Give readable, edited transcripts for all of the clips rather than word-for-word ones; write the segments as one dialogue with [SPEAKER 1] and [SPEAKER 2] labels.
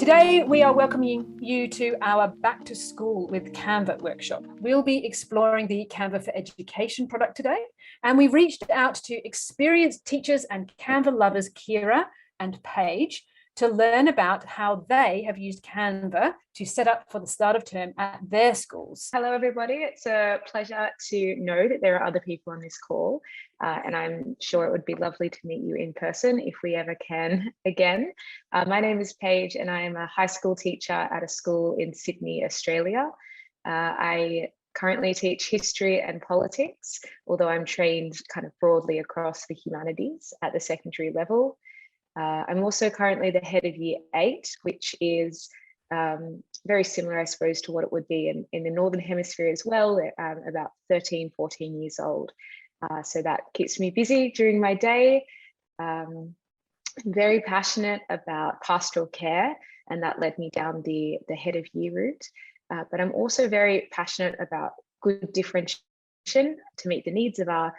[SPEAKER 1] Today, we are welcoming you to our Back to School with Canva workshop. We'll be exploring the Canva for Education product today, and we've reached out to experienced teachers and Canva lovers, Keira and Paige, to learn about how they have used Canva to set up for the start of term at their schools.
[SPEAKER 2] Hello, everybody. It's a pleasure to know that there are other people on this call, and I'm sure it would be lovely to meet you in person if we ever can again. My name is Paige, and I am a high school teacher at a school in Sydney, Australia. I currently teach history and politics, although I'm trained kind of broadly across the humanities at the secondary level. I'm also currently the head of Year 8, which is very similar, I suppose, to what it would be in the Northern Hemisphere as well, about 13, 14 years old. So that keeps me busy during my day. I'm very passionate about pastoral care, and that led me down the head of year route. But I'm also very passionate about good differentiation to meet the needs of our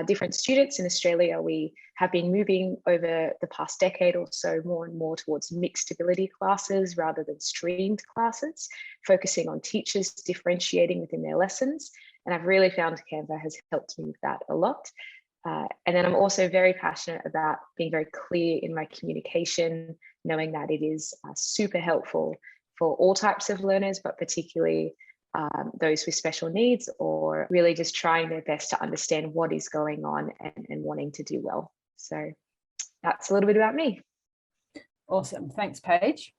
[SPEAKER 2] different students. In Australia, we have been moving over the past decade or so more and more towards mixed ability classes rather than streamed classes, focusing on teachers differentiating within their lessons. And I've really found Canva has helped me with that a lot. And then I'm also very passionate about being very clear in my communication, knowing that it is super helpful for all types of learners, but particularly those with special needs, or really just trying their best to understand what is going on and wanting to do well. So that's a little bit about me.
[SPEAKER 1] Awesome. Thanks, Paige.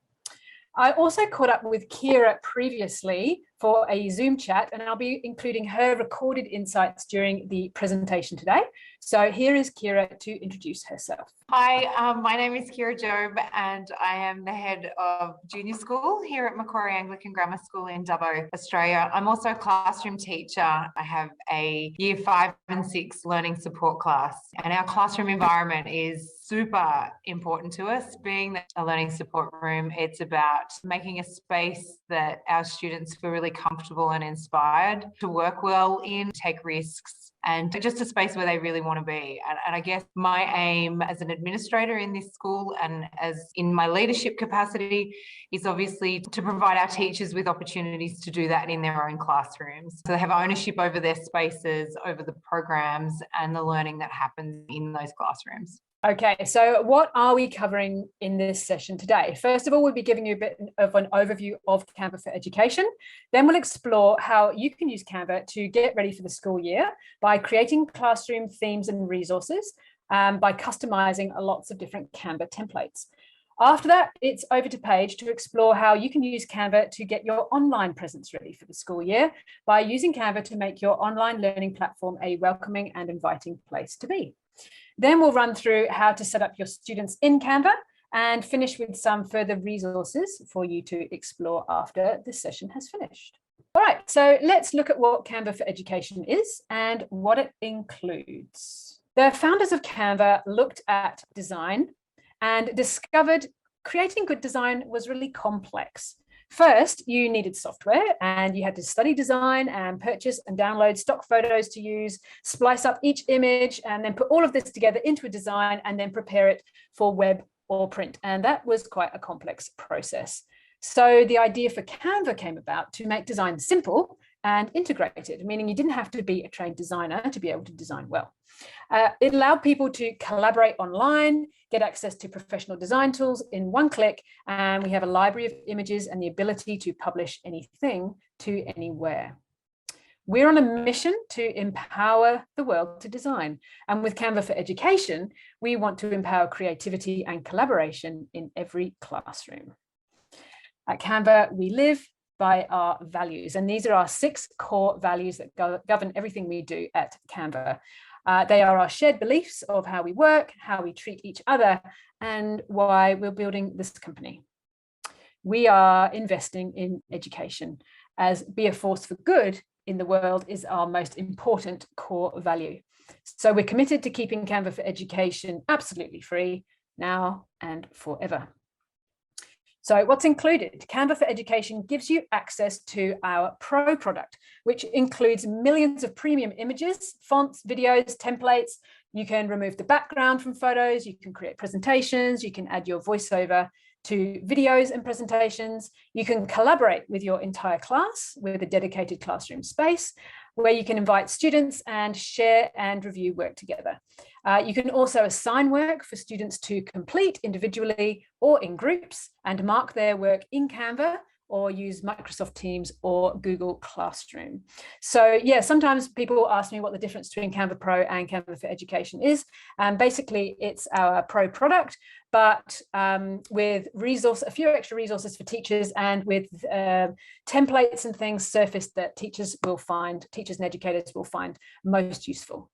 [SPEAKER 1] I also caught up with Keira previously for a Zoom chat, and I'll be including her recorded insights during the presentation today. So here is Keira to introduce herself.
[SPEAKER 3] Hi, my name is Keira Job, and I am the head of junior school here at Macquarie Anglican Grammar School in Dubbo, Australia. I'm also a classroom teacher. I have a year 5 and 6 learning support class, and our classroom environment is super important to us. Being a learning support room, it's about making a space that our students feel really comfortable and inspired to work well in, take risks, and just a space where they really want to be. And I guess my aim as an administrator in this school and as in my leadership capacity is obviously to provide our teachers with opportunities to do that in their own classrooms. So they have ownership over their spaces, over the programs and the learning that happens in those classrooms.
[SPEAKER 1] Okay, so what are we covering in this session today? First of all, we'll be giving you a bit of an overview of Canva for Education. Then we'll explore how you can use Canva to get ready for the school year by creating classroom themes and resources, by customizing lots of different Canva templates. After that, it's over to Paige to explore how you can use Canva to get your online presence ready for the school year by using Canva to make your online learning platform a welcoming and inviting place to be. Then we'll run through how to set up your students in Canva and finish with some further resources for you to explore after this session has finished. All right, so let's look at what Canva for Education is and what it includes. The founders of Canva looked at design and discovered creating good design was really complex. First, you needed software and you had to study design and purchase and download stock photos to use, splice up each image, and then put all of this together into a design and then prepare it for web or print. And that was quite a complex process. So the idea for Canva came about to make design simple and integrated, meaning you didn't have to be a trained designer to be able to design well. It allowed people to collaborate online, get access to professional design tools in one click, and we have a library of images and the ability to publish anything to anywhere. We're on a mission to empower the world to design. And with Canva for Education, we want to empower creativity and collaboration in every classroom. At Canva, we live by our values, and these are our 6 core values that govern everything we do at Canva. They are our shared beliefs of how we work, how we treat each other, and why we're building this company. We are investing in education, as be a force for good in the world is our most important core value. So we're committed to keeping Canva for Education absolutely free now and forever. So what's included? Canva for Education gives you access to our Pro product, which includes millions of premium images, fonts, videos, templates, You can remove the background from photos, you can create presentations, you can add your voiceover to videos and presentations. You can collaborate with your entire class with a dedicated classroom space where you can invite students and share and review work together. You can also assign work for students to complete individually or in groups and mark their work in Canva or use Microsoft Teams or Google Classroom. So yeah, sometimes people ask me what the difference between Canva Pro and Canva for Education is. Basically, it's our Pro product, but with a few extra resources for teachers and with templates and things surfaced that teachers and educators will find most useful.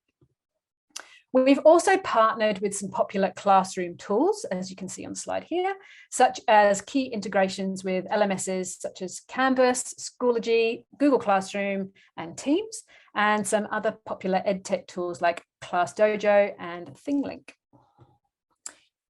[SPEAKER 1] We've also partnered with some popular classroom tools, as you can see on the slide here, such as key integrations with LMSs such as Canvas, Schoology, Google Classroom, and Teams, and some other popular EdTech tools like ClassDojo and ThingLink.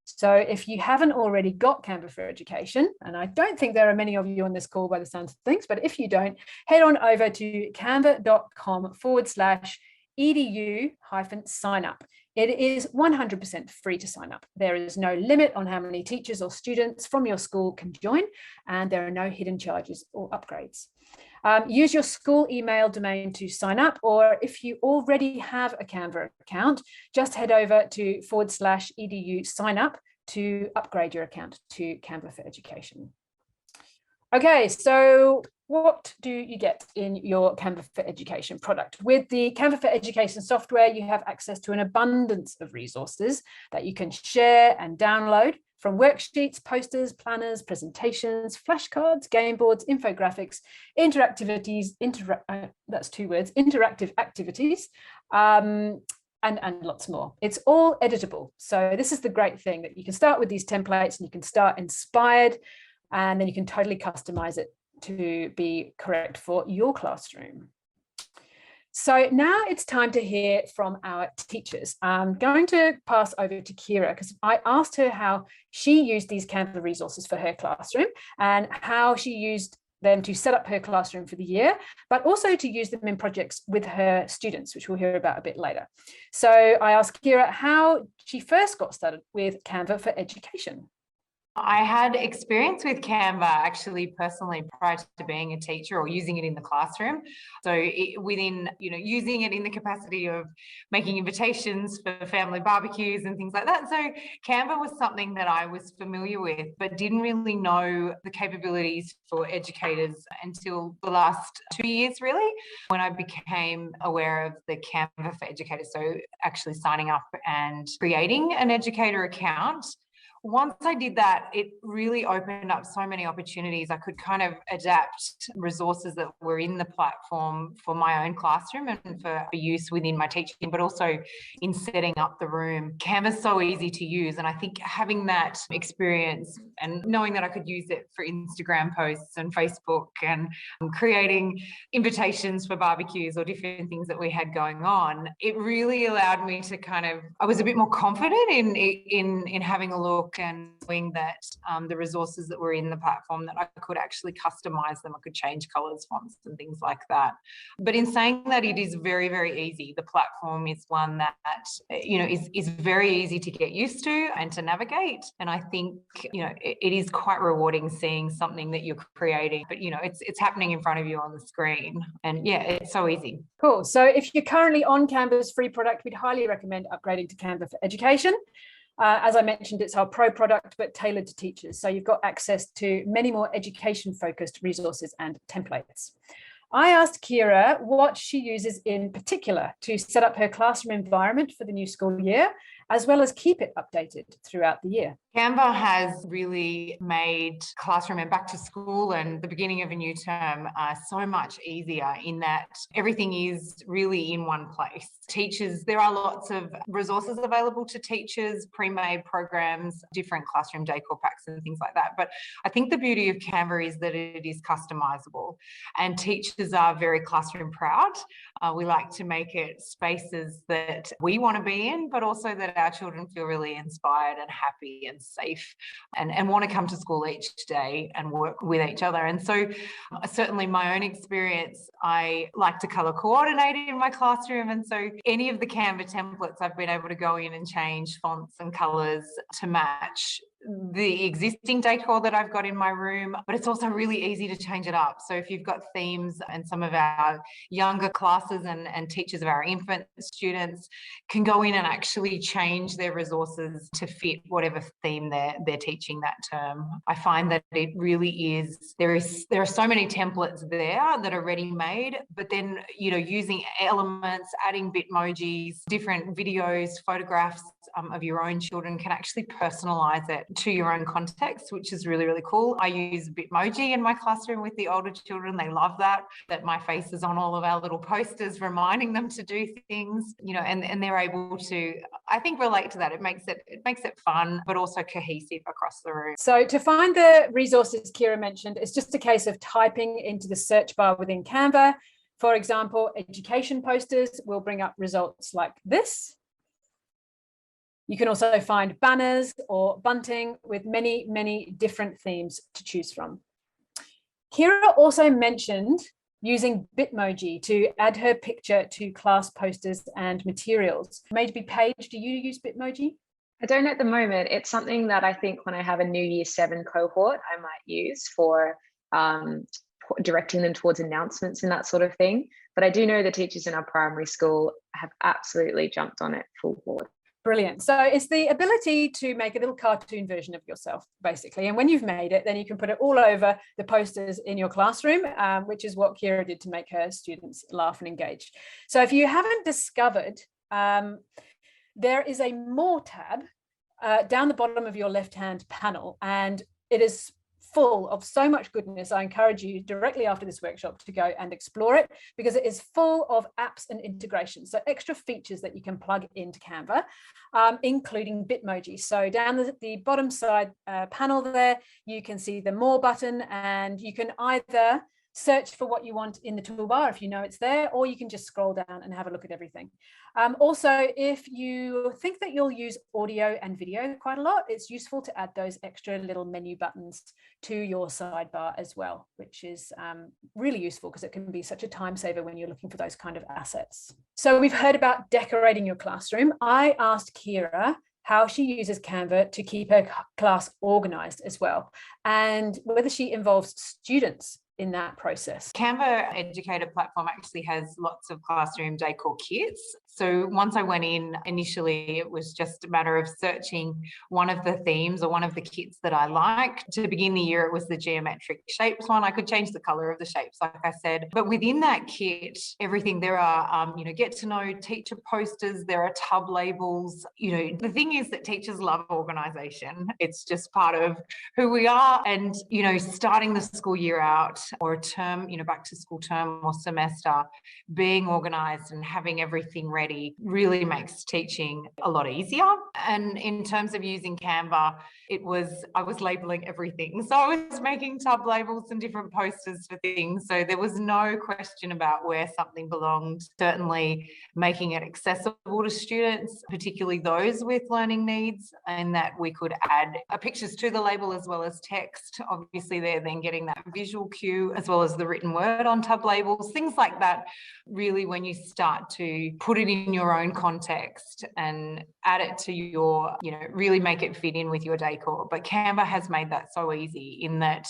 [SPEAKER 1] So if you haven't already got Canva for Education, and I don't think there are many of you on this call by the sounds of things, but if you don't, head on over to canva.com/edu-signup. It is 100% free to sign up. There is no limit on how many teachers or students from your school can join, and there are no hidden charges or upgrades. Use your school email domain to sign up, or if you already have a Canva account, just head over to /edu-signup to upgrade your account to Canva for Education. Okay, so what do you get in your Canva for Education product? With the Canva for Education software, you have access to an abundance of resources that you can share and download, from worksheets, posters, planners, presentations, flashcards, game boards, infographics, interactive activities, and lots more. It's all editable. So this is the great thing, that you can start with these templates and you can start inspired, and then you can totally customize it to be correct for your classroom. So now it's time to hear from our teachers. I'm going to pass over to Keera because I asked her how she used these Canva resources for her classroom and how she used them to set up her classroom for the year, but also to use them in projects with her students, which we'll hear about a bit later. So I asked Keera how she first got started with Canva for Education.
[SPEAKER 3] I had experience with Canva actually personally prior to being a teacher or using it in the classroom. So using it in the capacity of making invitations for family barbecues and things like that. So Canva was something that I was familiar with, but didn't really know the capabilities for educators until the last 2 years, really, when I became aware of the Canva for Educators. So actually signing up and creating an educator account. Once I did that, it really opened up so many opportunities. I could kind of adapt resources that were in the platform for my own classroom and for use within my teaching, but also in setting up the room. Canva's so easy to use. And I think having that experience and knowing that I could use it for Instagram posts and Facebook and creating invitations for barbecues or different things that we had going on, it really allowed me to I was a bit more confident in having a look and knowing that the resources that were in the platform, that I could actually customize them. I could change colors, fonts and things like that. But in saying that, it is very, very easy. The platform is one that, is very easy to get used to and to navigate. And I think, it is quite rewarding seeing something that you're creating, but, it's happening in front of you on the screen. And yeah, it's so easy.
[SPEAKER 1] Cool. So if you're currently on Canva's free product, we'd highly recommend upgrading to Canva for Education. As I mentioned, it's our pro product, but tailored to teachers. So you've got access to many more education-focused resources and templates. I asked Keera what she uses in particular to set up her classroom environment for the new school year, as well as keep it updated throughout the year.
[SPEAKER 3] Canva has really made classroom and back to school and the beginning of a new term so much easier, in that everything is really in one place. Teachers, there are lots of resources available to teachers, pre-made programs, different classroom decor packs and things like that. But I think the beauty of Canva is that it is customizable, and teachers are very classroom proud. We like to make it spaces that we want to be in, but also that our children feel really inspired and happy and safe and want to come to school each day and work with each other. And so certainly my own experience, I like to colour coordinate in my classroom. And so any of the Canva templates, I've been able to go in and change fonts and colours to match the existing decor that I've got in my room, but it's also really easy to change it up. So if you've got themes, and some of our younger classes and teachers of our infant students can go in and actually change their resources to fit whatever theme they're teaching that term. I find that it really is, there are so many templates there that are ready made, but then, you know, using elements, adding Bitmojis, different videos, photographs of your own children can actually personalize it to your own context, which is really, really cool. I use Bitmoji in my classroom with the older children. They love that my face is on all of our little posters reminding them to do things, you know, and they're able to, I think, relate to that. It makes it fun, but also cohesive across the room.
[SPEAKER 1] So to find the resources Keira mentioned, it's just a case of typing into the search bar within Canva. For example, education posters will bring up results like this. You can also find banners or bunting with many, many different themes to choose from. Keira also mentioned using Bitmoji to add her picture to class posters and materials. Maybe Paige, do you use Bitmoji?
[SPEAKER 2] I don't at the moment. It's something that I think when I have a new Year 7 cohort, I might use for directing them towards announcements and that sort of thing. But I do know the teachers in our primary school have absolutely jumped on it full board.
[SPEAKER 1] Brilliant. So it's the ability to make a little cartoon version of yourself, basically. And when you've made it, then you can put it all over the posters in your classroom, which is what Keira did to make her students laugh and engage. So if you haven't discovered, there is a More tab down the bottom of your left-hand panel, and it is full of so much goodness. I encourage you directly after this workshop to go and explore it, because it is full of apps and integrations, so extra features that you can plug into Canva, including Bitmoji. So down the bottom side panel there, you can see the More button, and you can either search for what you want in the toolbar if you know it's there, or you can just scroll down and have a look at everything. Also, if you think that you'll use audio and video quite a lot, it's useful to add those extra little menu buttons to your sidebar as well, which is really useful because it can be such a time saver when you're looking for those kind of assets. So we've heard about decorating your classroom. I asked Keira how she uses Canva to keep her class organized as well, and whether she involves students in that process.
[SPEAKER 3] Canva Educator platform actually has lots of classroom decor kits. So once I went in, initially it was just a matter of searching one of the themes or one of the kits that I liked. To begin the year, it was the geometric shapes one. I could change the color of the shapes, like I said. But within that kit, everything, there are, get to know teacher posters, there are tub labels. The thing is that teachers love organization. It's just part of who we are. And, starting the school year out, or a term, back to school term or semester, being organized and having everything ready really makes teaching a lot easier. And in terms of using Canva, I was labeling everything. So I was making tub labels and different posters for things. So there was no question about where something belonged. Certainly making it accessible to students, particularly those with learning needs, and that we could add pictures to the label as well as text. Obviously, they're then getting that visual cue as well as the written word on tub labels, things like that. Really, when you start to put it in your own context and add it to your, really make it fit in with your decor. But Canva has made that so easy in that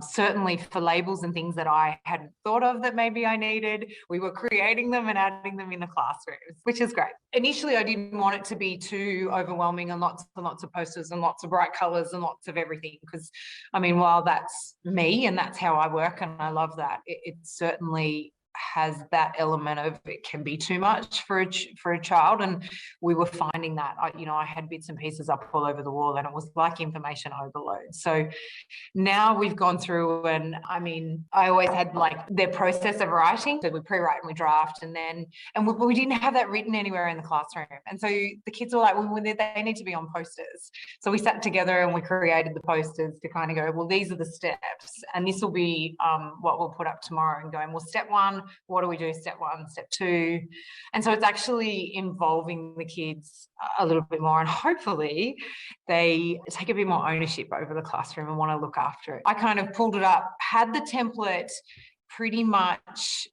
[SPEAKER 3] certainly for labels and things that I hadn't thought of that maybe I needed, we were creating them and adding them in the classrooms, which is great. Initially, I didn't want it to be too overwhelming and lots of posters and lots of bright colors and lots of everything, because while that's me and that's how I work and I love that, it certainly has that element of it can be too much for a child, and we were finding that I had bits and pieces up all over the wall and it was like information overload. So now we've gone through, and I always had like their process of writing, so we pre-write and we draft, and we didn't have that written anywhere in the classroom, and so the kids were like, well, they need to be on posters. So we sat together and we created the posters to kind of go, well, these are the steps and this will be what we'll put up tomorrow, and going, well, step 1, one, what do we do step one, step two? And so it's actually involving the kids a little bit more, and hopefully they take a bit more ownership over the classroom and want to look after it. I kind of pulled it up, had the template pretty much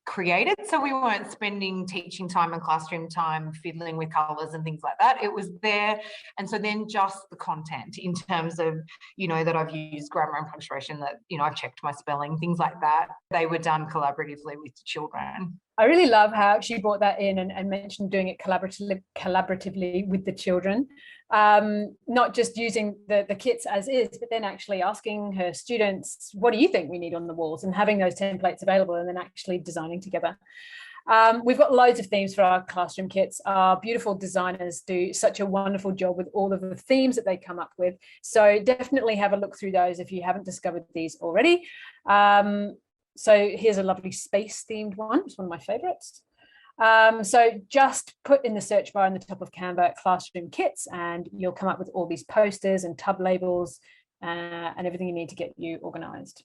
[SPEAKER 3] created, so we weren't spending teaching time and classroom time fiddling with colours and things like that. It was there, and so then just the content in terms of, you know, that I've used grammar and punctuation, that, you know, I've checked my spelling, things like that. They were done collaboratively with the children.
[SPEAKER 1] I really love how she brought that in and mentioned doing it collaboratively with the children. Not just using the kits as is, but then actually asking her students, what do you think we need on the walls, and having those templates available and then actually designing together. We've got loads of themes for our classroom kits. Our beautiful designers do such a wonderful job with all of the themes that they come up with. So definitely have a look through those if you haven't discovered these already. So here's a lovely space themed one. It's one of my favorites. So just put in the search bar in the top of Canva classroom kits, and you'll come up with all these posters and tub labels and everything you need to get you organized.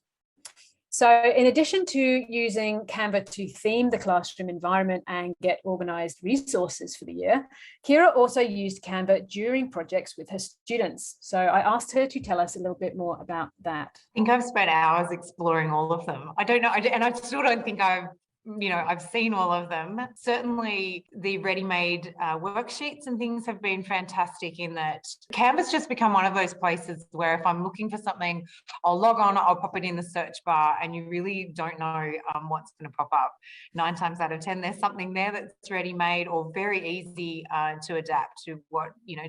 [SPEAKER 1] So in addition to using Canva to theme the classroom environment and get organized resources for the year, Keera also used Canva during projects with her students. So I asked her to tell us a little bit more about that.
[SPEAKER 3] I think I've spent hours exploring all of them. I don't know, and I still don't think I've seen all of them. Certainly the ready-made worksheets and things have been fantastic in that Canva's just become one of those places where if I'm looking for something, I'll log on, I'll pop it in the search bar, and you really don't know what's going to pop up. 9 times out of 10, there's something there that's ready-made or very easy to adapt to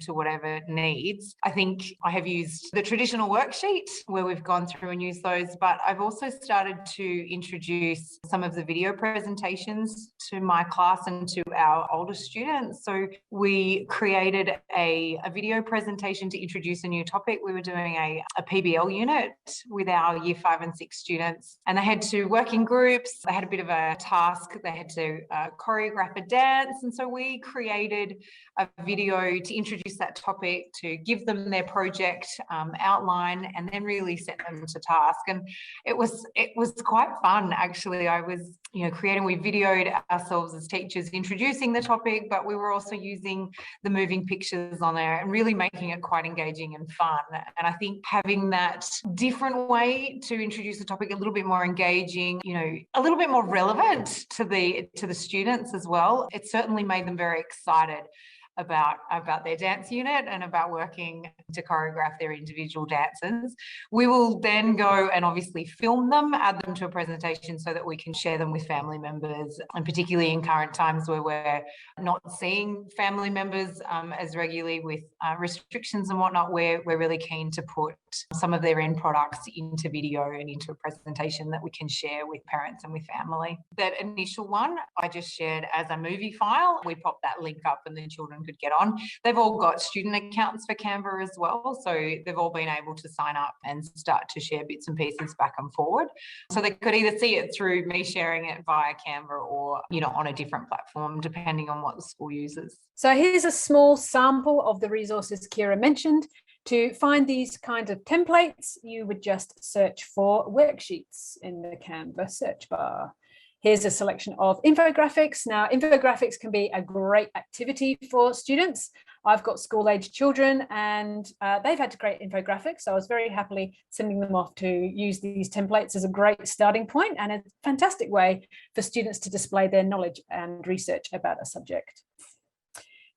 [SPEAKER 3] to whatever needs. I think I have used the traditional worksheet where we've gone through and used those, but I've also started to introduce some of the video presentations to my class and to our older students. So we created a video presentation to introduce a new topic. We were doing a PBL unit with our year 5 and 6 students, and they had to work in groups. They had a bit of a task. They had to choreograph a dance. And so we created a video to introduce that topic, to give them their project outline, and then really set them to task. And it was quite fun, actually. I was we videoed ourselves as teachers introducing the topic, but we were also using the moving pictures on there and really making it quite engaging and fun. And I think having that different way to introduce the topic, a little bit more engaging, a little bit more relevant to the students as well, it certainly made them very excited about their dance unit and about working to choreograph their individual dances. We will then go and obviously film them, add them to a presentation so that we can share them with family members, and particularly in current times where we're not seeing family members as regularly with restrictions and whatnot, we're really keen to put some of their end products into video and into a presentation that we can share with parents and with family. That initial one I just shared as a movie file. We popped that link up and the children could get on. They've all got student accounts for Canva as well, so they've all been able to sign up and start to share bits and pieces back and forward. So they could either see it through me sharing it via Canva or on a different platform, depending on what the school uses.
[SPEAKER 1] So here's a small sample of the resources Keera mentioned. To find these kind of templates, you would just search for worksheets in the Canva search bar. Here's a selection of infographics. Now, infographics can be a great activity for students. I've got school-age children and they've had to create infographics. So I was very happily sending them off to use these templates as a great starting point and a fantastic way for students to display their knowledge and research about a subject.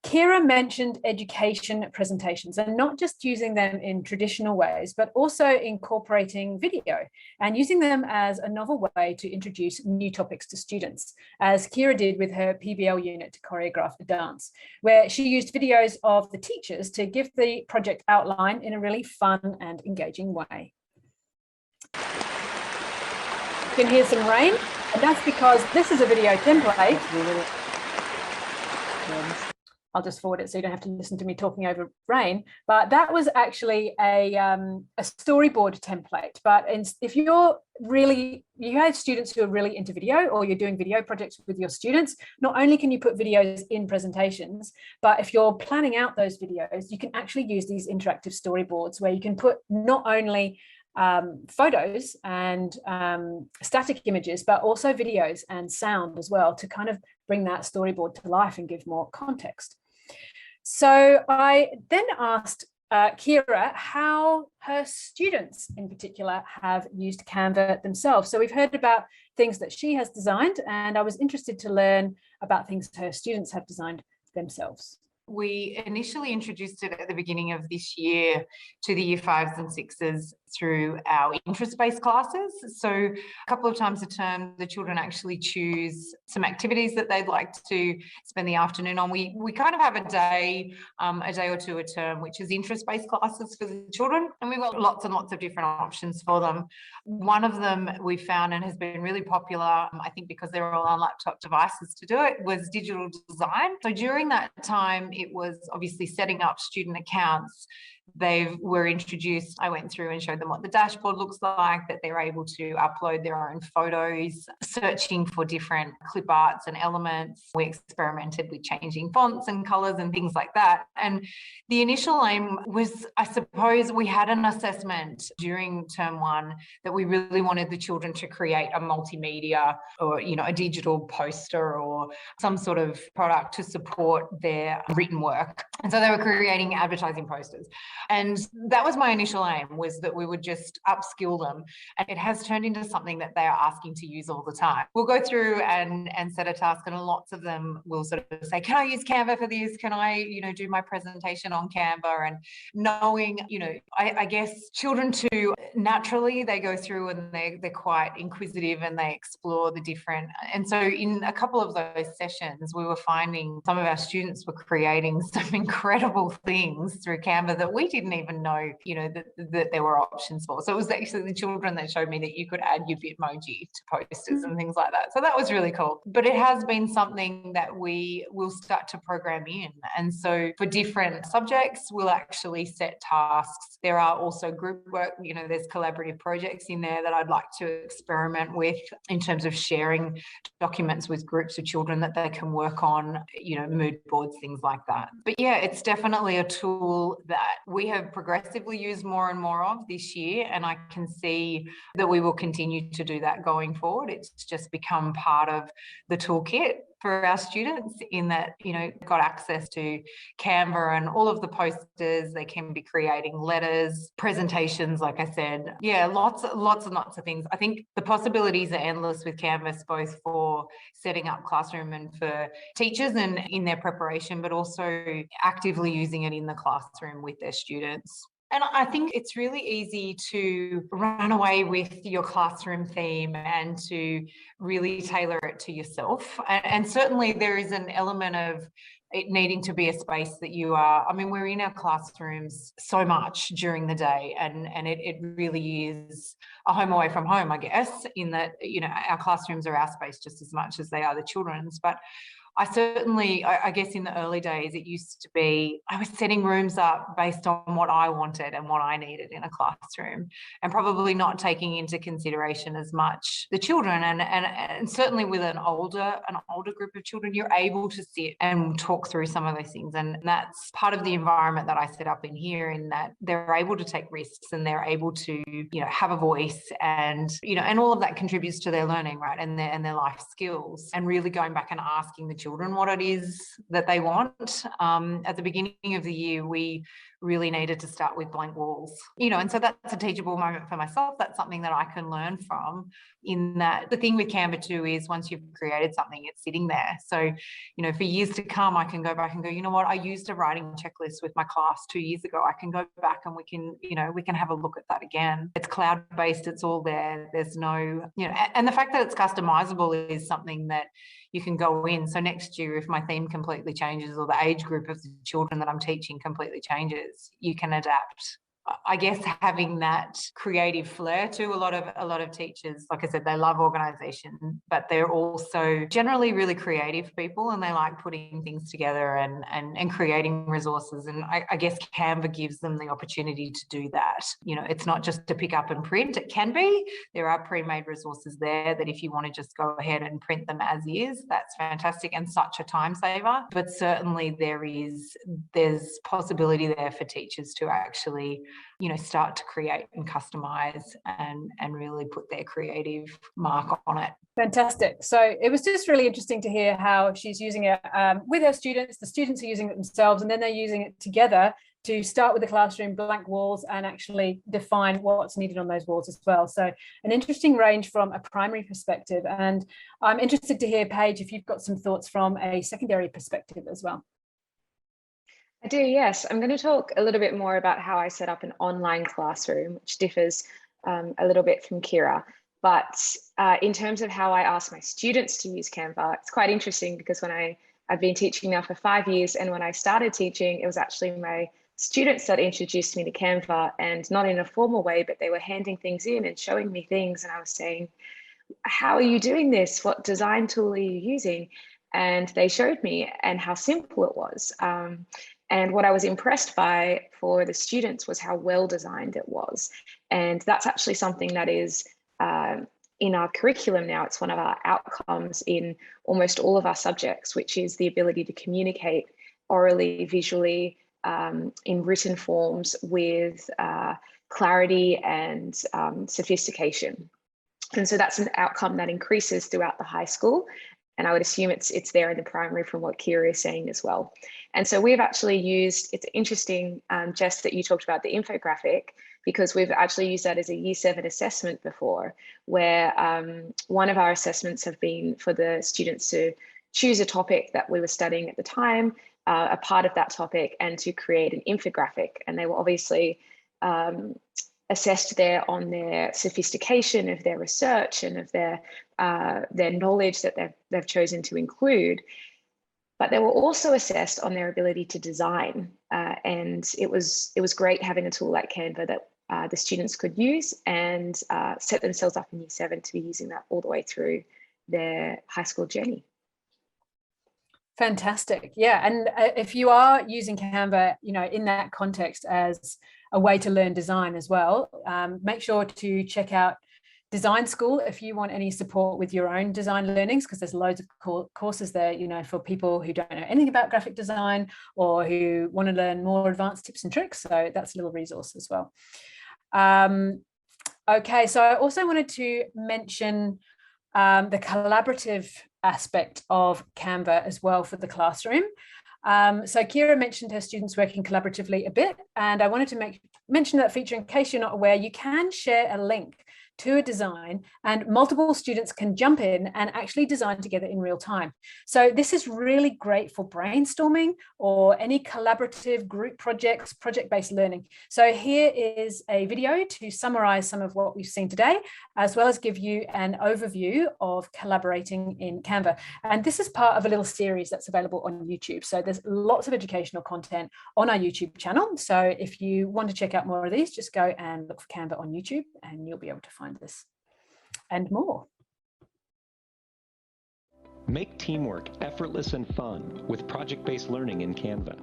[SPEAKER 1] Keera mentioned education presentations and not just using them in traditional ways, but also incorporating video and using them as a novel way to introduce new topics to students, as Keera did with her PBL unit to choreograph a dance, where she used videos of the teachers to give the project outline in a really fun and engaging way. You can hear some rain, and that's because this is a video template. I'll just forward it so you don't have to listen to me talking over rain. But that was actually a storyboard template. But if you have students who are really into video, or you're doing video projects with your students, not only can you put videos in presentations, but if you're planning out those videos, you can actually use these interactive storyboards where you can put not only photos and static images, but also videos and sound as well, to kind of bring that storyboard to life and give more context. So I then asked Keera how her students in particular have used Canva themselves. So we've heard about things that she has designed, and I was interested to learn about things her students have designed themselves.
[SPEAKER 3] We initially introduced it at the beginning of this year to the year 5s and 6s through our interest-based classes. So a couple of times a term, the children actually choose some activities that they'd like to spend the afternoon on. We kind of have a day or two a term, which is interest-based classes for the children. And we've got lots and lots of different options for them. One of them we found and has been really popular, I think because they're all on laptop devices to do it, was digital design. So during that time, it was obviously setting up student accounts. They were introduced, I went through and showed them what the dashboard looks like, that they're able to upload their own photos, searching for different clip arts and elements. We experimented with changing fonts and colours and things like that. And the initial aim was, I suppose, we had an assessment during term 1 that we really wanted the children to create a multimedia or, a digital poster or some sort of product to support their written work. And so they were creating advertising posters. And that was my initial aim, was that we would just upskill them. And it has turned into something that they are asking to use all the time. We'll go through and set a task, and lots of them will sort of say, can I use Canva for this? Can I, do my presentation on Canva? And knowing, I guess children too, naturally, they go through and they're quite inquisitive and they explore the different. And so in a couple of those sessions, we were finding some of our students were creating some incredible things through Canva that we didn't even know, that there were options for. So it was actually the children that showed me that you could add your Bitmoji to posters and things like that. So that was really cool. But it has been something that we will start to program in. And so for different subjects, we'll actually set tasks. There are also group work, there's collaborative projects in there that I'd like to experiment with in terms of sharing documents with groups of children that they can work on, mood boards, things like that. But yeah, it's definitely a tool that we have progressively used more and more of this year, and I can see that we will continue to do that going forward. It's just become part of the toolkit for our students, in that, got access to Canva and all of the posters. They can be creating letters, presentations, like I said. Yeah, lots and lots of things. I think the possibilities are endless with Canvas, both for setting up classroom and for teachers and in their preparation, but also actively using it in the classroom with their students. And I think it's really easy to run away with your classroom theme and to really tailor it to yourself. And certainly there is an element of it needing to be a space that you are, we're in our classrooms so much during the day, and it really is a home away from home, I guess, in that, our classrooms are our space just as much as they are the children's. But I guess in the early days, it used to be, I was setting rooms up based on what I wanted and what I needed in a classroom, and probably not taking into consideration as much the children. And certainly with an older group of children, you're able to sit and talk through some of those things. And that's part of the environment that I set up in here, in that they're able to take risks and they're able to, have a voice, and, and all of that contributes to their learning, right? And their life skills, and really going back and asking the children what it is that they want. At the beginning of the year, we really needed to start with blank walls, and so that's a teachable moment for myself. That's something that I can learn from, in that the thing with Canva too is once you've created something, it's sitting there. So, for years to come, I can go back and go, I used a writing checklist with my class 2 years ago. I can go back and we can have a look at that again. It's cloud-based, it's all there. There's no, and the fact that it's customizable is something that you can go in. So next year, if my theme completely changes or the age group of the children that I'm teaching completely changes, you can adapt. I guess having that creative flair to a lot of teachers, like I said, they love organisation, but they're also generally really creative people, and they like putting things together and creating resources. And I guess Canva gives them the opportunity to do that. It's not just to pick up and print. It can be. There are pre-made resources there that if you want to just go ahead and print them as is, that's fantastic and such a time saver. But certainly there's possibility there for teachers to actually start to create and customize and really put their creative mark on it.
[SPEAKER 1] Fantastic. So it was just really interesting to hear how she's using it with her students. The students are using it themselves, and then they're using it together to start with the classroom, blank walls, and actually define what's needed on those walls as well. So an interesting range from a primary perspective. And I'm interested to hear, Paige, if you've got some thoughts from a secondary perspective as well.
[SPEAKER 2] I do, yes. I'm going to talk a little bit more about how I set up an online classroom, which differs a little bit from Keera. But in terms of how I ask my students to use Canva, it's quite interesting because when I've been teaching now for 5 years, and when I started teaching, it was actually my students that introduced me to Canva, and not in a formal way, but they were handing things in and showing me things. And I was saying, how are you doing this? What design tool are you using? And they showed me and how simple it was. And what I was impressed by for the students was how well designed it was. And that's actually something that is in our curriculum now. It's one of our outcomes in almost all of our subjects, which is the ability to communicate orally, visually, in written forms with clarity and sophistication. And so that's an outcome that increases throughout the high school. And I would assume it's there in the primary from what Keera is saying as well. And so we've actually used, it's interesting, Jess, that you talked about the infographic, because we've actually used that as a Year 7 assessment before, where one of our assessments have been for the students to choose a topic that we were studying at the time, a part of that topic, and to create an infographic. And they were obviously assessed there on their sophistication of their research and of their knowledge that they've chosen to include. But they were also assessed on their ability to design. And it was great having a tool like Canva that the students could use and set themselves up in Year 7 to be using that all the way through their high school journey.
[SPEAKER 1] Fantastic. Yeah. And if you are using Canva, in that context as a way to learn design as well, make sure to check out Design School if you want any support with your own design learnings, because there's loads of courses there, for people who don't know anything about graphic design or who want to learn more advanced tips and tricks. So that's a little resource as well. Okay, so I also wanted to mention the collaborative aspect of Canva as well for the classroom. So Keera mentioned her students working collaboratively a bit, and I wanted to mention that feature in case you're not aware. You can share a link to a design and multiple students can jump in and actually design together in real time. So this is really great for brainstorming or any collaborative group projects, project-based learning. So here is a video to summarize some of what we've seen today, as well as give you an overview of collaborating in Canva. And this is part of a little series that's available on YouTube. So there's lots of educational content on our YouTube channel. So if you want to check out more of these, just go and look for Canva on YouTube and you'll be able to find this and more.
[SPEAKER 4] Make teamwork effortless and fun with project-based learning in Canva.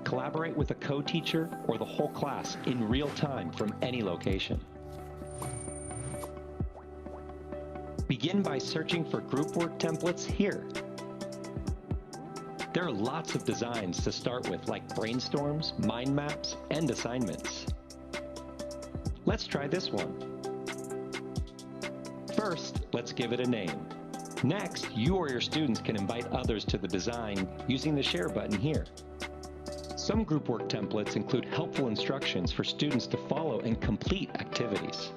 [SPEAKER 4] Collaborate with a co-teacher or the whole class in real time from any location. Begin by searching for group work templates here. There are lots of designs to start with, like brainstorms, mind maps, and assignments. Let's try this one. First, let's give it a name. Next, you or your students can invite others to the design using the share button here. Some group work templates include helpful instructions for students to follow and complete activities.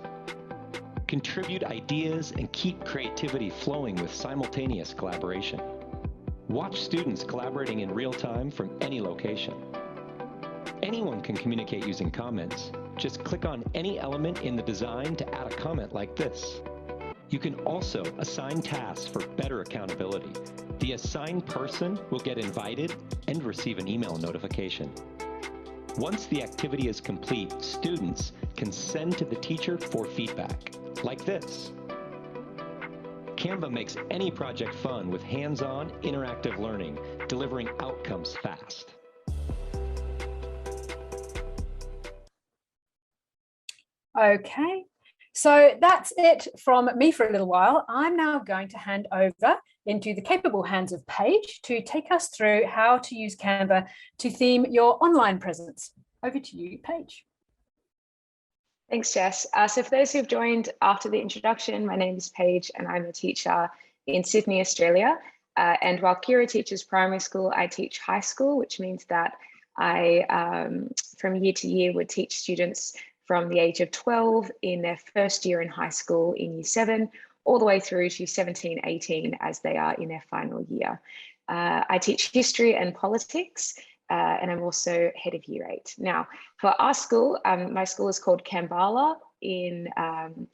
[SPEAKER 4] Contribute ideas and keep creativity flowing with simultaneous collaboration. Watch students collaborating in real time from any location. Anyone can communicate using comments. Just click on any element in the design to add a comment like this. You can also assign tasks for better accountability. The assigned person will get invited and receive an email notification. Once the activity is complete, students can send to the teacher for feedback, like this. Canva makes any project fun with hands-on, interactive learning, delivering outcomes fast.
[SPEAKER 1] Okay, so that's it from me for a little while. I'm now going to hand over into the capable hands of Paige to take us through how to use Canva to theme your online presence. Over to you, Paige.
[SPEAKER 2] Thanks, Jess. So for those who've joined after the introduction, my name is Paige and I'm a teacher in Sydney, Australia. And while Keira teaches primary school, I teach high school, which means that I, from year to year, would teach students from the age of 12 in their first year in high school in year 7, all the way through to 17, 18 as they are in their final year. I teach history and politics, and I'm also head of year 8. Now, for our school, my school is called Kambala in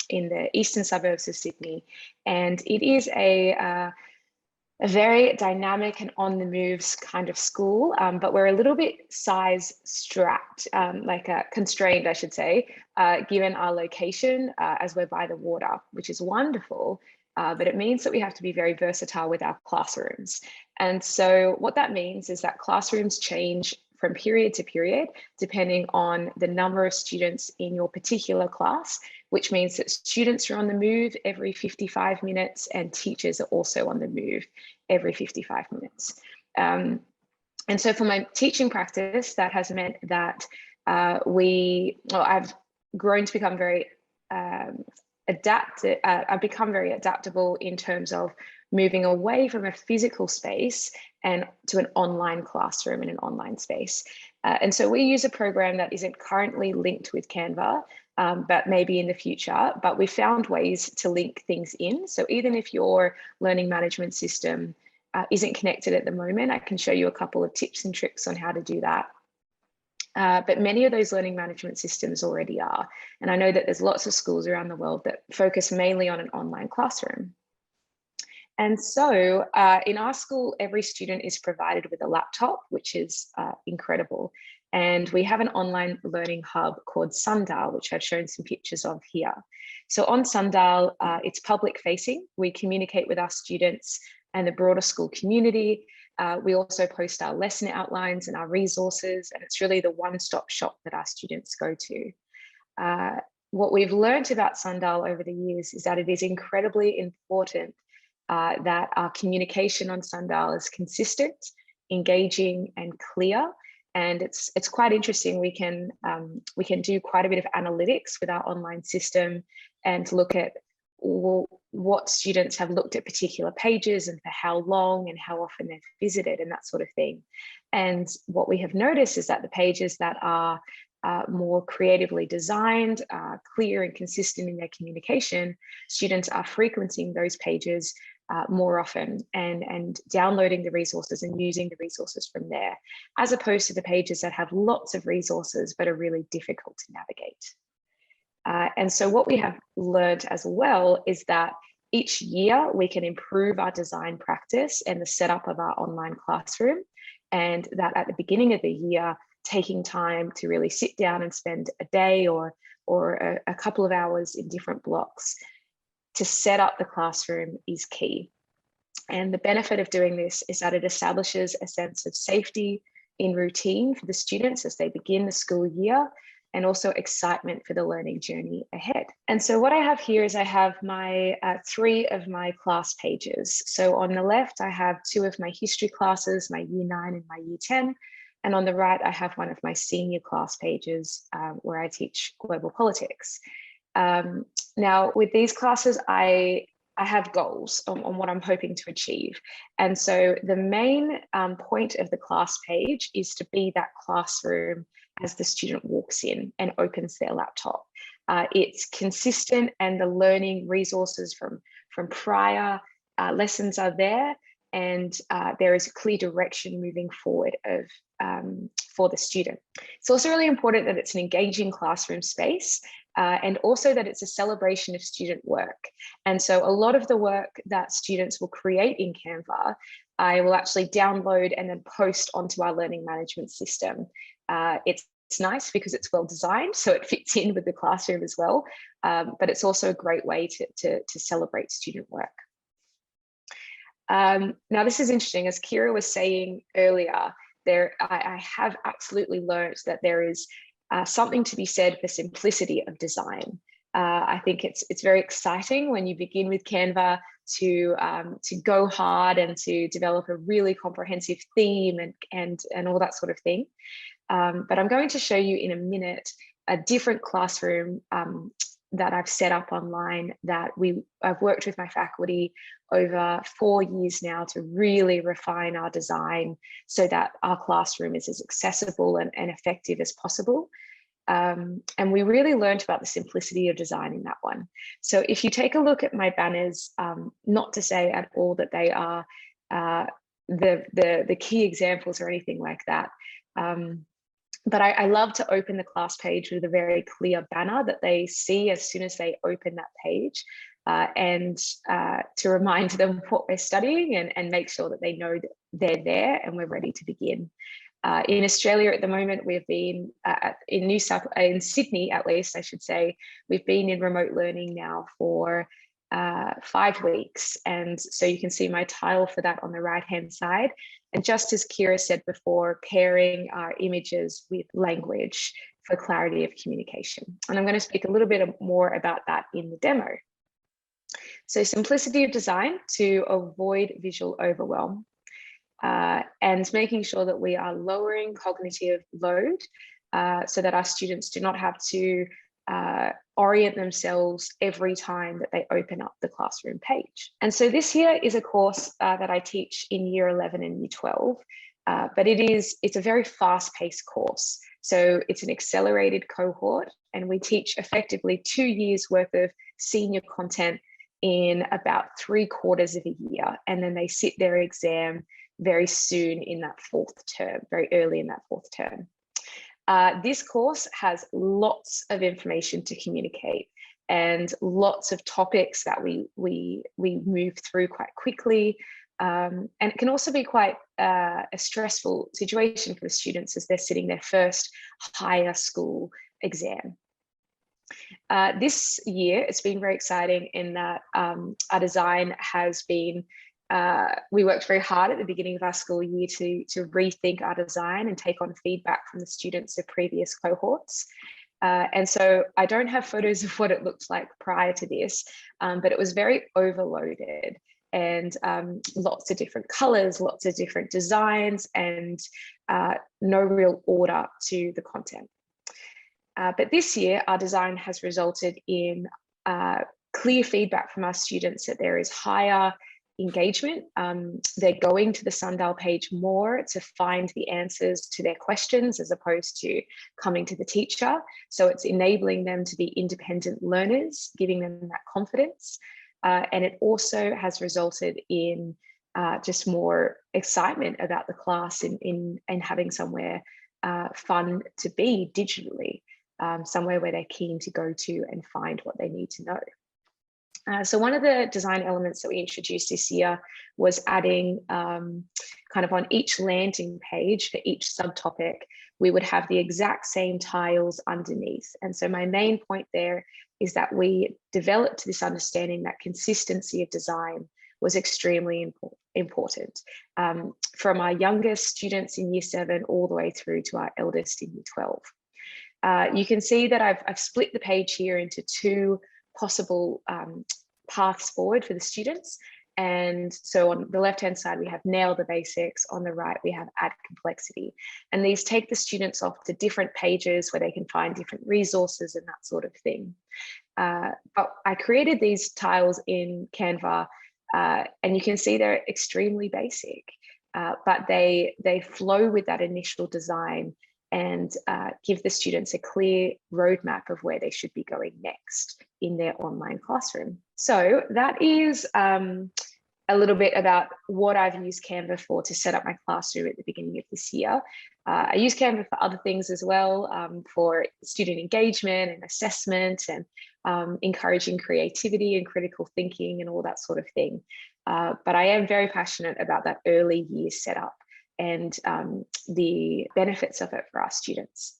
[SPEAKER 2] the eastern suburbs of Sydney, and it is a very dynamic and on the moves kind of school, but we're a little bit size strapped, constrained, I should say, given our location as we're by the water, which is wonderful. But it means that we have to be very versatile with our classrooms. And so what that means is that classrooms change from period to period, depending on the number of students in your particular class, which means that students are on the move every 55 minutes and teachers are also on the move every 55 minutes. And so for my teaching practice, that has meant that I've grown to become very I've become very adaptable in terms of moving away from a physical space and to an online classroom and an online space. And so we use a program that isn't currently linked with Canva, but maybe in the future, but we found ways to link things in. So even if your learning management system isn't connected at the moment, I can show you a couple of tips and tricks on how to do that. But many of those learning management systems already are. And I know that there's lots of schools around the world that focus mainly on an online classroom. And so in our school, every student is provided with a laptop, which is incredible. And we have an online learning hub called Sundial, which I've shown some pictures of here. So on Sundial, it's public facing. We communicate with our students and the broader school community. We also post our lesson outlines and our resources, and it's really the one-stop shop that our students go to. What we've learned about Sundial over the years is that it is incredibly important that our communication on Sundial is consistent, engaging, and clear. And it's quite interesting. We can do quite a bit of analytics with our online system and look at what students have looked at particular pages and for how long and how often they've visited and that sort of thing. And what we have noticed is that the pages that are more creatively designed, clear and consistent in their communication, students are frequenting those pages more often and downloading the resources and using the resources from there, as opposed to the pages that have lots of resources but are really difficult to navigate. And so what we have learned as well is that each year we can improve our design practice and the setup of our online classroom, and that at the beginning of the year, taking time to really sit down and spend a day or a couple of hours in different blocks to set up the classroom is key. And the benefit of doing this is that it establishes a sense of safety in routine for the students as they begin the school year, and also excitement for the learning journey ahead. And so what I have here is I have my 3 of my class pages. So on the left, I have 2 of my history classes, my year 9 and my year 10. And on the right, I have one of my senior class pages where I teach global politics. Now, with these classes, I have goals on what I'm hoping to achieve. And so the main point of the class page is to be that classroom as the student walks in and opens their laptop. It's consistent and the learning resources from prior lessons are there, and there is a clear direction moving forward for the student. It's also really important that it's an engaging classroom space, and also that it's a celebration of student work. And so a lot of the work that students will create in Canva, I will actually download and then post onto our learning management system. It's nice because it's well designed, so it fits in with the classroom as well, but it's also a great way to celebrate student work. Now, this is interesting. As Keira was saying earlier, I have absolutely learned that there is something to be said for simplicity of design. I think it's very exciting when you begin with Canva to go hard and to develop a really comprehensive theme and all that sort of thing. But I'm going to show you in a minute a different classroom that I've set up online that I've worked with my faculty over 4 years now to really refine our design so that our classroom is as accessible and effective as possible. And we really learned about the simplicity of design in that one. So if you take a look at my banners, not to say at all that they are the key examples or anything like that, but I love to open the class page with a very clear banner that they see as soon as they open that page, and to remind them what we're studying and make sure that they know that they're there and we're ready to begin. In Australia at the moment, we've been in Sydney, at least I should say, we've been in remote learning now for 5 weeks. And so you can see my tile for that on the right-hand side. And just as Keira said before, pairing our images with language for clarity of communication. And I'm going to speak a little bit more about that in the demo. So simplicity of design to avoid visual overwhelm, and making sure that we are lowering cognitive load so that our students do not have to orient themselves every time that they open up the classroom page. And so this here is a course that I teach in year 11 and year 12, but it's a very fast-paced course. So it's an accelerated cohort, and we teach effectively 2 years worth of senior content in about 3/4 of a year. And then they sit their exam very soon in that 4th term, very early in that 4th term. This course has lots of information to communicate and lots of topics that we move through quite quickly. And it can also be quite a stressful situation for the students as they're sitting their first higher school exam. This year, it's been very exciting in that our design has been, we worked very hard at the beginning of our school year to rethink our design and take on feedback from the students of previous cohorts. And so I don't have photos of what it looked like prior to this, but it was very overloaded and lots of different colors, lots of different designs, and no real order to the content. But this year, our design has resulted in clear feedback from our students that there is higher engagement. They're going to the Sundial page more to find the answers to their questions as opposed to coming to the teacher. So it's enabling them to be independent learners, giving them that confidence. And it also has resulted in just more excitement about the class and having somewhere fun to be digitally, somewhere where they're keen to go to and find what they need to know. So one of the design elements that we introduced this year was adding kind of on each landing page for each subtopic, we would have the exact same tiles underneath. And so my main point there is that we developed this understanding that consistency of design was extremely important, from our youngest students in year 7 all the way through to our eldest in year 12. You can see that I've split the page here into 2 possible paths forward for the students. And so on the left-hand side, we have nail the basics. On the right, we have add complexity. And these take the students off to different pages where they can find different resources and that sort of thing. But I created these tiles in Canva, and you can see they're extremely basic, but they flow with that initial design and give the students a clear roadmap of where they should be going next in their online classroom. So that is a little bit about what I've used Canva for to set up my classroom at the beginning of this year. I use Canva for other things as well, for student engagement and assessment and encouraging creativity and critical thinking and all that sort of thing. But I am very passionate about that early year setup and the benefits of it for our students.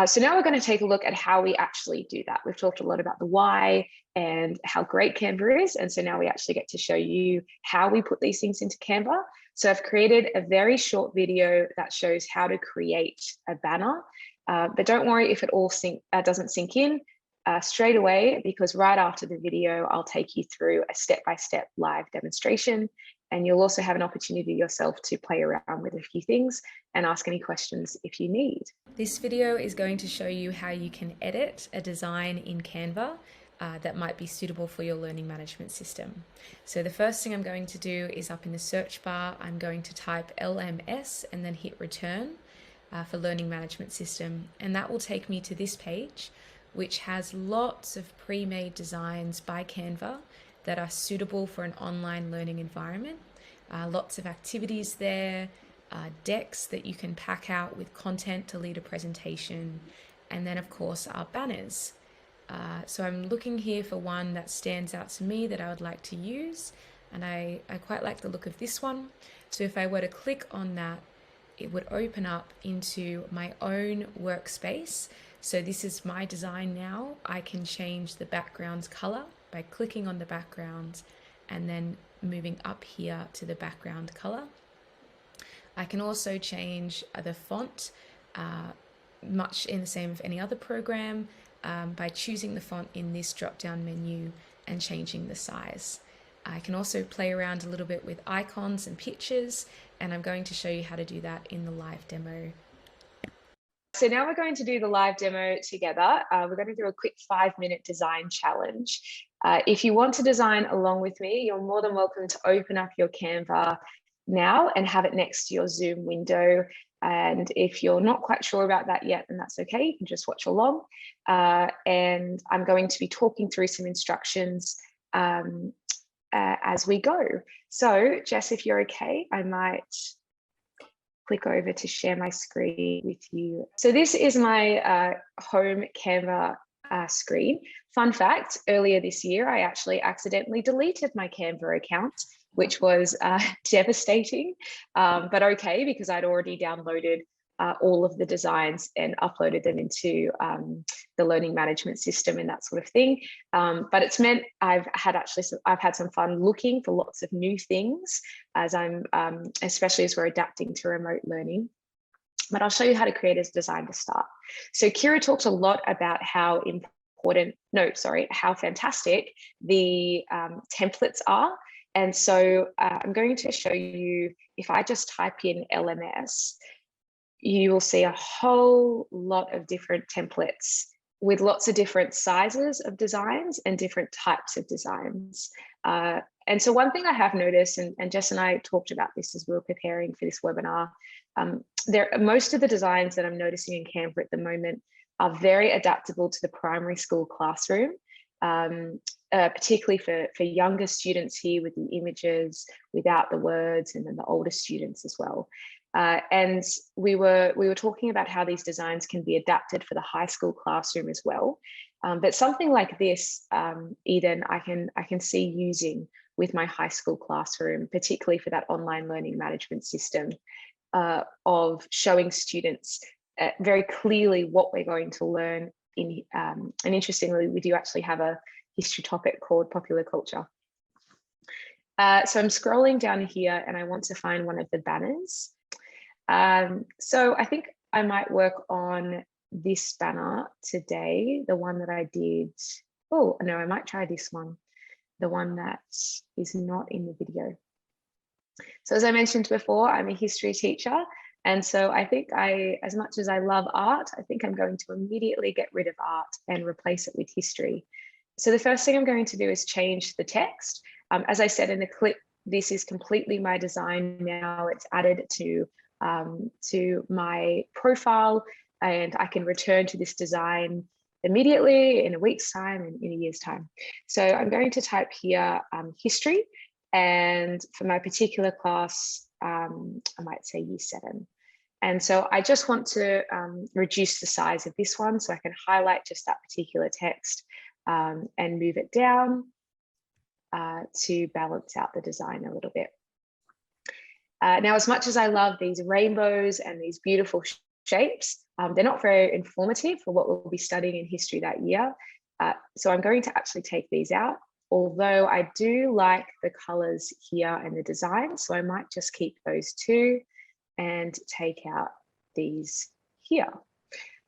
[SPEAKER 2] So now we're going to take a look at how we actually do that. We've talked a lot about the why and how great Canva is. And so now we actually get to show you how we put these things into Canva. So I've created a very short video that shows how to create a banner. But don't worry if it all doesn't sink in straight away, because right after the video, I'll take you through a step-by-step live demonstration And you'll also have an opportunity yourself to play around with a few things and ask any questions if you need.
[SPEAKER 5] This video is going to show you how you can edit a design in Canva that might be suitable for your learning management system. So the first thing I'm going to do is up in the search bar, I'm going to type LMS and then hit return for learning management system. And that will take me to this page, which has lots of pre-made designs by Canva that are suitable for an online learning environment. Lots of activities there, decks that you can pack out with content to lead a presentation, and then of course our banners. So I'm looking here for one that stands out to me that I would like to use, and I quite like the look of this one. So if I were to click on that, it would open up into my own workspace. So this is my design now. I can change the background's color by clicking on the background and then moving up here to the background color. I can also change the font, much in the same as any other program, by choosing the font in this drop-down menu and changing the size. I can also play around a little bit with icons and pictures, and I'm going to show you how to do that in the live demo.
[SPEAKER 2] So now we're going to do the live demo together. We're going to do a quick 5-minute design challenge. If you want to design along with me, you're more than welcome to open up your Canva now and have it next to your Zoom window. And if you're not quite sure about that yet, then that's okay. You can just watch along. And I'm going to be talking through some instructions as we go. So Jess, if you're okay, I might click over to share my screen with you. So this is my home Canva screen. Fun fact, earlier this year, I actually accidentally deleted my Canva account, which was devastating, but okay, because I'd already downloaded all of the designs and uploaded them into the learning management system and that sort of thing. But it's meant I've had some fun looking for lots of new things as I'm, especially as we're adapting to remote learning. But I'll show you how to create a design to start. So Keira talked a lot about how fantastic the templates are. And so I'm going to show you, if I just type in LMS, you will see a whole lot of different templates with lots of different sizes of designs and different types of designs. And so one thing I have noticed, and Jess and I talked about this as we were preparing for this webinar, most of the designs that I'm noticing in Canva at the moment are very adaptable to the primary school classroom, particularly for younger students here with the images without the words, and then the older students as well. And we were talking about how these designs can be adapted for the high school classroom as well. But something like this, Eden, I can see using with my high school classroom, particularly for that online learning management system, of showing students very clearly what we're going to learn in. And interestingly, we do actually have a history topic called popular culture. So I'm scrolling down here and I want to find one of the banners. So I think I might work on this banner today, the one that I did. Oh, no, I might try this one, the one that is not in the video. So as I mentioned before, I'm a history teacher. And so I think as much as I love art, I think I'm going to immediately get rid of art and replace it with history. So the first thing I'm going to do is change the text. As I said in the clip, this is completely my design now. It's added to my profile, and I can return to this design immediately in a week's time and in a year's time. So I'm going to type here history, and for my particular class, I might say year 7. And so I just want to reduce the size of this one so I can highlight just that particular text and move it down to balance out the design a little bit. Now, as much as I love these rainbows and these beautiful shapes, they're not very informative for what we'll be studying in history that year. So I'm going to actually take these out, although I do like the colors here and the design. So I might just keep those two and take out these here.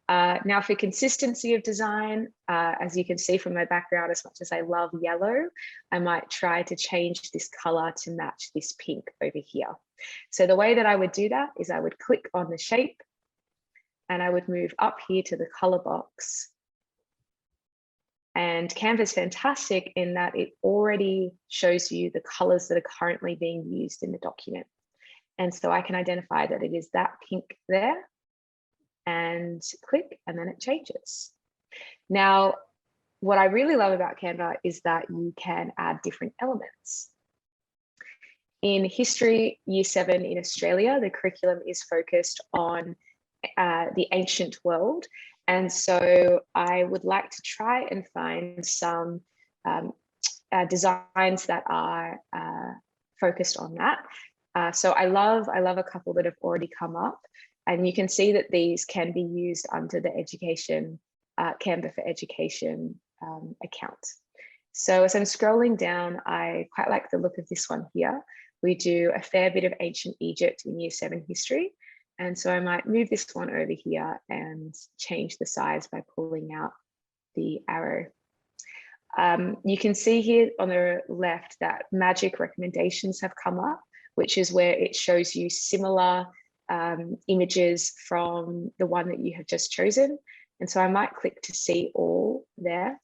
[SPEAKER 2] Now for consistency of design, as you can see from my background, as much as I love yellow, I might try to change this color to match this pink over here. So the way that I would do that is I would click on the shape and I would move up here to the color box. And Canva is fantastic in that it already shows you the colors that are currently being used in the document. And so I can identify that it is that pink there and click, and then it changes. Now, what I really love about Canva is that you can add different elements. In History Year 7 in Australia, the curriculum is focused on the ancient world. And so I would like to try and find some designs that are focused on that. So I love a couple that have already come up, and you can see that these can be used under the education, Canva for Education account. So as I'm scrolling down, I quite like the look of this one here. We do a fair bit of ancient Egypt in Year 7 history. And so I might move this one over here and change the size by pulling out the arrow. You can see here on the left that magic recommendations have come up, which is where it shows you similar images from the one that you have just chosen. And so I might click to see all there.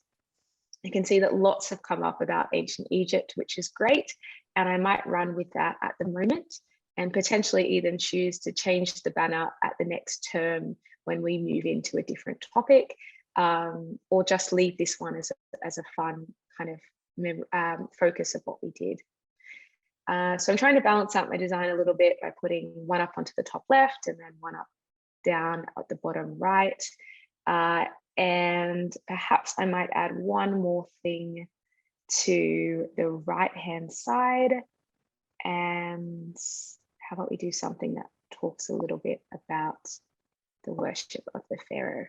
[SPEAKER 2] You can see that lots have come up about ancient Egypt, which is great. And I might run with that at the moment, and potentially even choose to change the banner at the next term when we move into a different topic, or just leave this one as a fun kind of focus of what we did. So I'm trying to balance out my design a little bit by putting one up onto the top left and then one up down at the bottom right. And perhaps I might add one more thing to the right-hand side. And how about we do something that talks a little bit about the worship of the Pharaoh.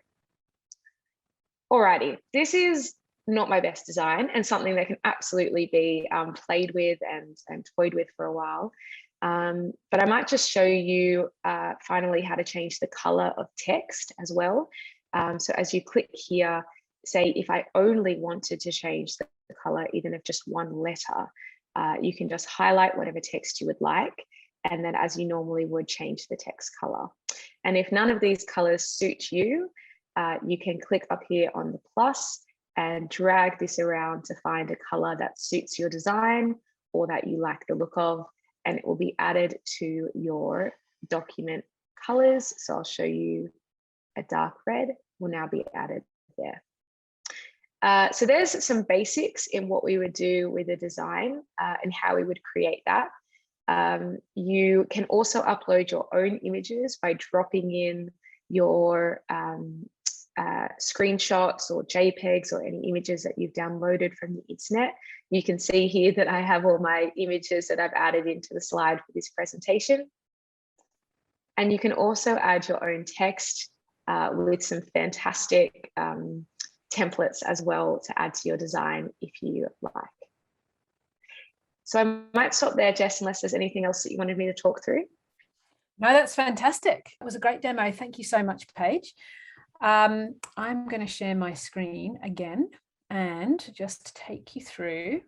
[SPEAKER 2] Alrighty, this is not my best design and something that can absolutely be played with and toyed with for a while. But I might just show you finally how to change the color of text as well. So as you click here, say if I only wanted to change the color, even of just one letter, you can just highlight whatever text you would like, and then as you normally would, change the text color. And if none of these colors suit you, you can click up here on the plus and drag this around to find a color that suits your design or that you like the look of, and it will be added to your document colors. So I'll show you a dark red will now be added there. So there's some basics in what we would do with a design and how we would create that. You can also upload your own images by dropping in your screenshots or JPEGs or any images that you've downloaded from the internet. You can see here that I have all my images that I've added into the slide for this presentation. And you can also add your own text with some fantastic templates as well to add to your design if you like. So I might stop there, Jess, unless there's anything else that you wanted me to talk through.
[SPEAKER 1] No, that's fantastic. It was a great demo. Thank you so much, Paige. I'm going to share my screen again and just take you through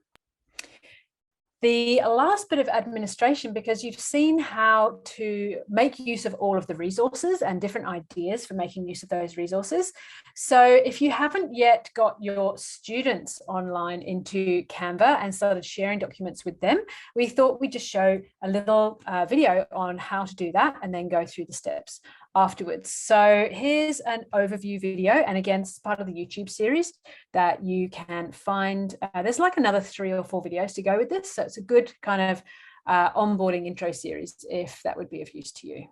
[SPEAKER 1] the last bit of administration, because you've seen how to make use of all of the resources and different ideas for making use of those resources. So if you haven't yet got your students online into Canva and started sharing documents with them, we thought we'd just show a little video on how to do that and then go through the steps afterwards. So here's an overview video, and again, it's part of the YouTube series that you can find. There's like another 3 or 4 videos to go with this, so it's a good kind of onboarding intro series if that would be of use to you.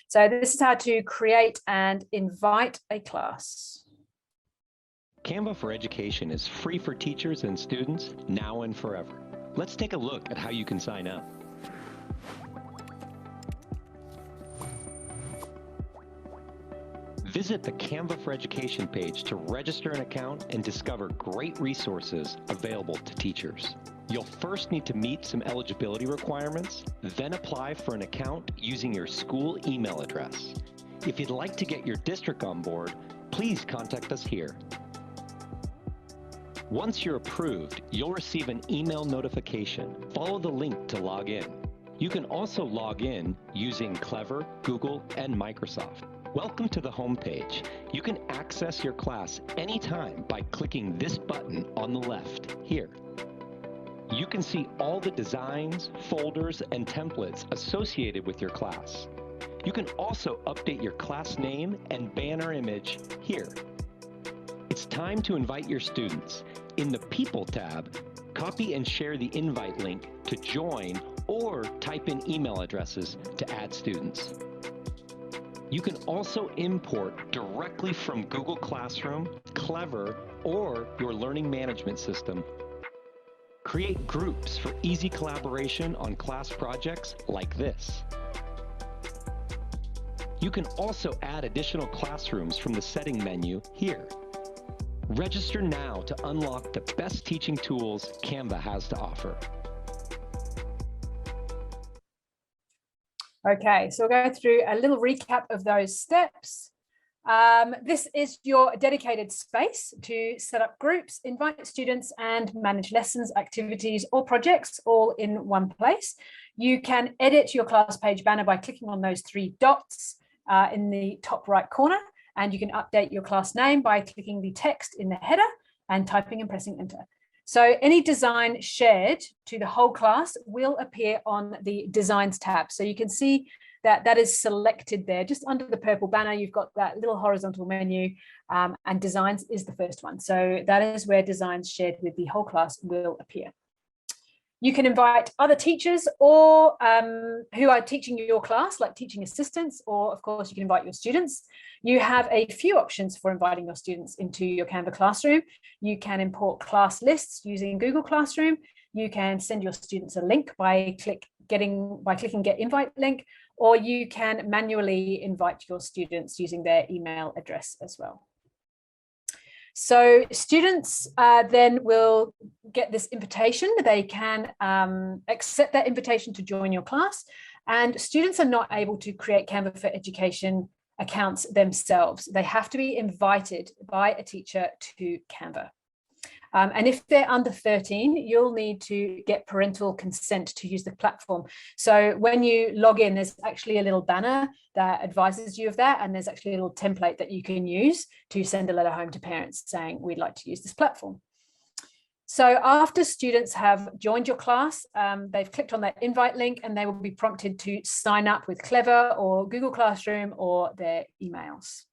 [SPEAKER 1] So this is how to create and invite a class.
[SPEAKER 4] Canva for Education is free for teachers and students now and forever. Let's take a look at how you can sign up. Visit the Canva for Education page to register an account and discover great resources available to teachers. You'll first need to meet some eligibility requirements, then apply for an account using your school email address. If you'd like to get your district on board, please contact us here. Once you're approved, you'll receive an email notification. Follow the link to log in. You can also log in using Clever, Google, and Microsoft. Welcome to the homepage. You can access your class anytime by clicking this button on the left here. You can see all the designs, folders, and templates associated with your class. You can also update your class name and banner image here. It's time to invite your students. In the People tab, copy and share the invite link to join or type in email addresses to add students. You can also import directly from Google Classroom, Clever, or your learning management system. Create groups for easy collaboration on class projects like this. You can also add additional classrooms from the setting menu here. Register now to unlock the best teaching tools Canva has to offer.
[SPEAKER 1] Okay, so we'll go through a little recap of those steps. This is your dedicated space to set up groups, invite students, and manage lessons, activities, or projects all in one place. You can edit your class page banner by clicking on those three dots in the top right corner, and you can update your class name by clicking the text in the header and typing and pressing enter. So any design shared to the whole class will appear on the Designs tab. So you can see that that is selected there. Just under the purple banner, you've got that little horizontal menu, and Designs is the first one. So that is where designs shared with the whole class will appear. You can invite other teachers or who are teaching your class, like teaching assistants, or of course you can invite your students. You have a few options for inviting your students into your Canva classroom. You can import class lists using Google Classroom. You can send your students a link by clicking Get Invite Link, or you can manually invite your students using their email address as well. So students then will get this invitation. They can accept that invitation to join your class, and students are not able to create Canva for Education accounts themselves. They have to be invited by a teacher to Canva. And if they're under 13, you'll need to get parental consent to use the platform. So when you log in, there's actually a little banner that advises you of that. And there's actually a little template that you can use to send a letter home to parents saying, we'd like to use this platform. So after students have joined your class, they've clicked on that invite link and they will be prompted to sign up with Clever or Google Classroom or their emails.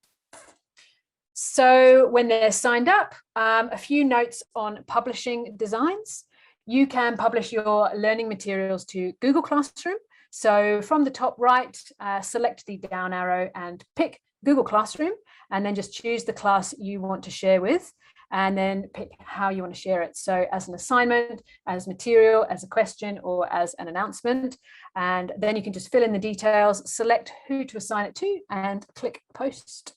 [SPEAKER 1] So when they're signed up, a few notes on publishing designs. You can publish your learning materials to Google Classroom. So from the top right, select the down arrow and pick Google Classroom, and then just choose the class you want to share with, and then pick how you want to share it. So as an assignment, as material, as a question, or as an announcement. And then you can just fill in the details, select who to assign it to, and click post.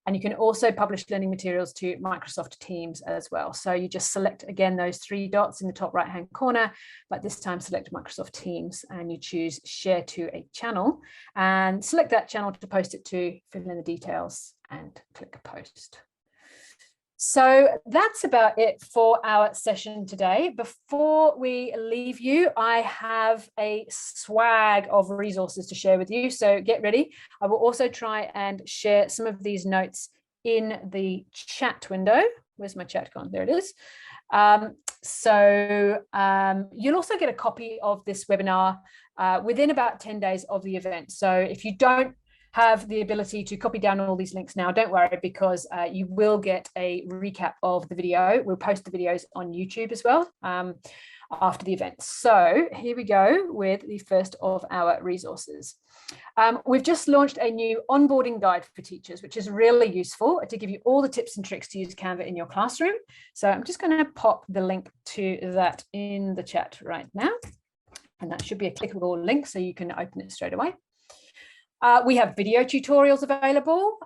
[SPEAKER 1] And you can also publish learning materials to Microsoft Teams as well. So you just select, again, those three dots in the top right-hand corner, but this time select Microsoft Teams and you choose Share to a Channel and select that channel to post it to, fill in the details and click Post. So that's about it for our session today. Before we leave you, I have a swag of resources to share with you. So get ready. I will also try and share some of these notes in the chat window. Where's my chat gone? There it is. You'll also get a copy of this webinar within about 10 days of the event. So if you don't have the ability to copy down all these links now, don't worry, because you will get a recap of the video. We'll post the videos on YouTube as well after the event. So here we go with the first of our resources. We've just launched a new onboarding guide for teachers, which is really useful to give you all the tips and tricks to use Canva in your classroom. So I'm just going to pop the link to that in the chat right now. And that should be a clickable link so you can open it straight away. We have video tutorials available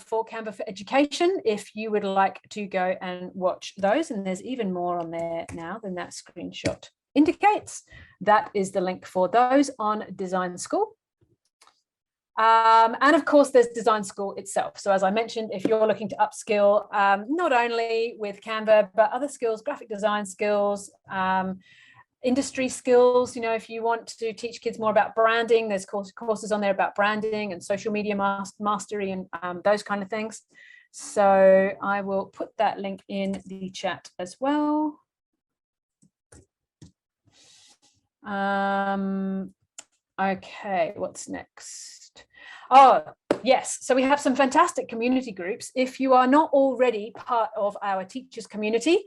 [SPEAKER 1] for Canva for Education if you would like to go and watch those. And there's even more on there now than that screenshot indicates. That is the link for those on Design School. And of course, there's design school itself. So as I mentioned, if you're looking to upskill, not only with Canva, but other skills, graphic design skills, industry skills, you know, if you want to teach kids more about branding, there's courses on there about branding and social media mastery and those kind of things. So I will put that link in the chat as well. Okay, what's next? Oh, yes. So we have some fantastic community groups. If you are not already part of our teachers community,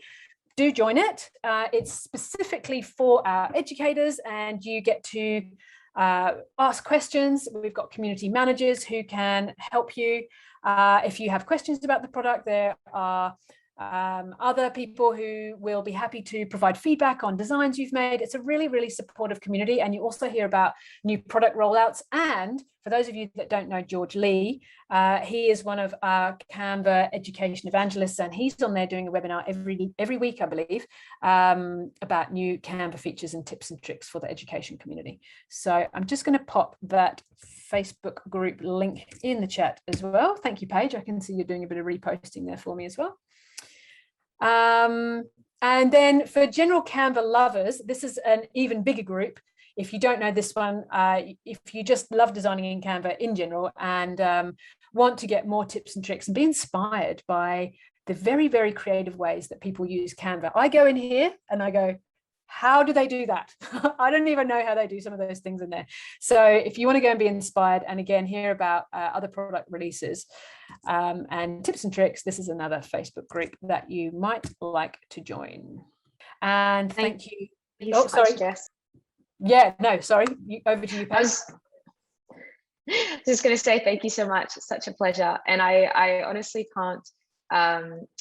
[SPEAKER 1] do join it. It's specifically for our educators, and you get to ask questions. We've got community managers who can help you. If you have questions about the product, there are other people who will be happy to provide feedback on designs you've made. It's a really, really supportive community. And you also hear about new product rollouts. And for those of you that don't know George Lee, he is one of our Canva education evangelists, and he's on there doing a webinar every week, I believe, about new Canva features and tips and tricks for the education community. So I'm just going to pop that Facebook group link in the chat as well. Thank you, Paige. I can see you're doing a bit of reposting there for me as well. And then for general Canva lovers, this is an even bigger group. If you don't know this one, if you just love designing in Canva in general and want to get more tips and tricks and be inspired by the very, very creative ways that people use Canva. I go in here and I go, how do they do that? I don't even know how they do some of those things in there. So if you want to go and be inspired and again, hear about other product releases and tips and tricks, this is another Facebook group that you might like to join. And thank you.
[SPEAKER 2] Oh, sorry, Jess.
[SPEAKER 1] Yeah, no, sorry. Over to you, Paige.
[SPEAKER 2] I was just going to say thank you so much. It's such a pleasure. And I honestly can't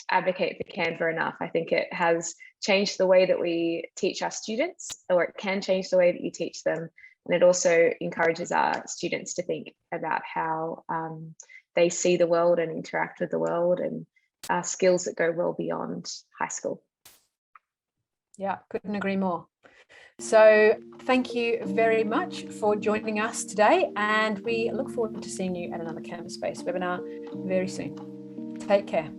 [SPEAKER 2] advocate for Canva enough. I think it has changed the way that we teach our students, or it can change the way that you teach them. And it also encourages our students to think about how they see the world and interact with the world, and skills that go well beyond high school.
[SPEAKER 1] Yeah, couldn't agree more. So thank you very much for joining us today, and we look forward to seeing you at another Canva Space webinar very soon. Take care.